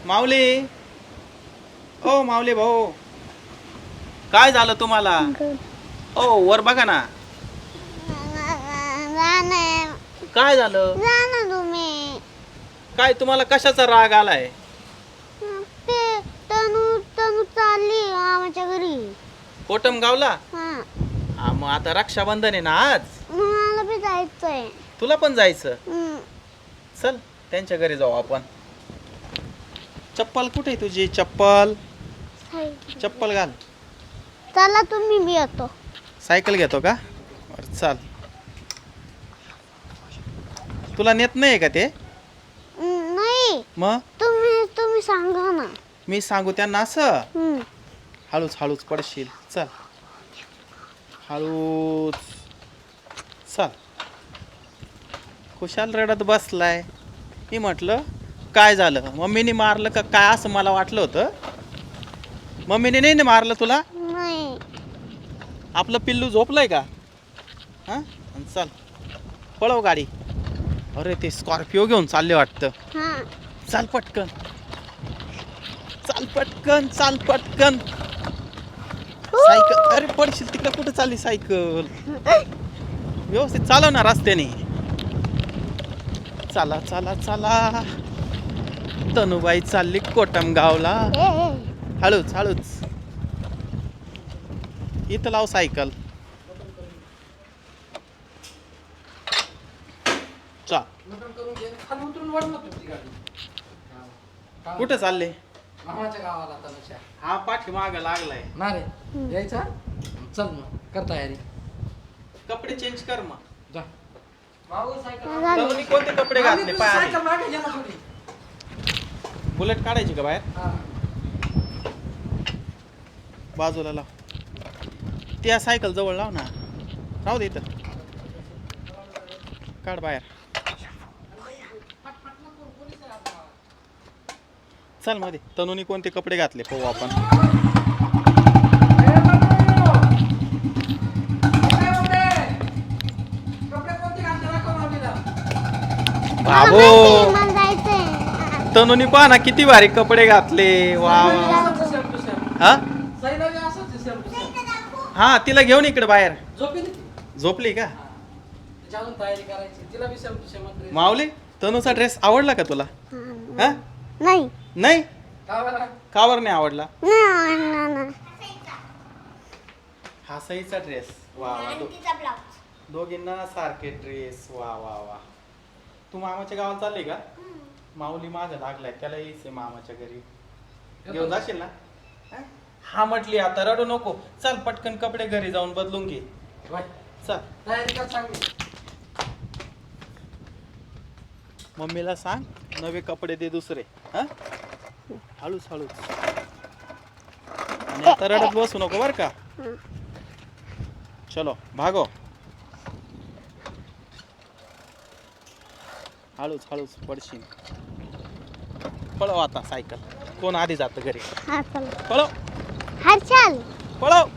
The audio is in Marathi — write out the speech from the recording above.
माऊली, ओ माऊली भाऊ, काय झालं तुम्हाला? ओ वर बघा ना. काय झालं? तुम्ही काय तुम्हाला कशाचा राग आलाय? ते तनू तनू चालली मामाच्या घरी. कोटम गावला? हा मग आता रक्षाबंधन आहे ना आज. मला बी जायचंय. तुला पण जायचं? चल त्यांच्या घरी जाऊ आपण. चप्पल कुठे आहे तुझी? चप्पल चप्पल घाल. चला तुम्ही बी येतो. सायकल घेतो का? बरं चाल. तुला नेत नाही का ते? नाही, मग तुम्ही तुम्ही सांगा ना. मी सांगू त्यांना असं? हळूच हळूच पडशील. चल हळूच चल. खुशाल रडत बसलाय. मी म्हटलं काय झालं, मम्मीने मारलं का काय असं मला वाटलं होतं. मम्मीने नाही ना मारलं तुला? नाही. आपलं पिल्लू झोपलंय का? हां चल पळव गाडी. अरे ते स्कॉर्पिओ घेऊन चालले वाटतं. चाल पटकन, चाल पटकन, चाल पटकन. सायकल, अरे पडशील तिकडे. कुठे चालली सायकल? व्यवस्थित चालव ना रस्त्याने. चला चला चला. तनुबाई चालली कोटम गावला. हळूच हळूच. इथं लाव सायकल. चा कुठे चालले? मामाच्या गावाला तनुच्या. हा पाठी माग लागलाय ना रे यायचा. चल मग कर तयारी. कपडे चेंज कर मग. जा माऊ सायकल. तनुनी कोणते कपडे घातले? पाय सायकल मागे घे ना थोडी. बुलेट काढायची का बाहेर? हा. बाजूला लाव. त्या सायकल जवळ लाव ना. राहू दे इथं. काढ बाहेर. चल मध्ये. तनुनी कोणते कपडे घातले पाहू आपण. बाबो, मला जायचंय. तनुनी पहा ना किती भारी कपडे घातले. वा वा. हा हा तिला घेऊन इकडे बाहेर. झोपली का? तयारी करायची. तिला बी सेम टू सेम. माऊली, तनूचा ड्रेस आवडला का तुला? हा नाही नाही? का बरं? का बरं नाही आवडला? नाही. हा सईचा ड्रेस. वा वा. दोघींना सारखे ड्रेस. वा वा वा. तू मामाच्या गावात चालली का? माऊली मागं लागलाय. त्याला यायचंय मामाच्या घरी. घेऊन जाशील ना? हा म्हटली आता रडू नको. चल पटकन कपडे घरी जाऊन बदलून घे. चल तयारी कर चांगली. मम्मीला सांग नवे कपडे दे दुसरे. हा हळूच हळूच. आणि आता रडत बसू नको बर का. चलो भागो. हळूच हळूच पडशील. पळव आता सायकल. कोण आधी जातं घरी? हा चला. पळव हर्षल पळव.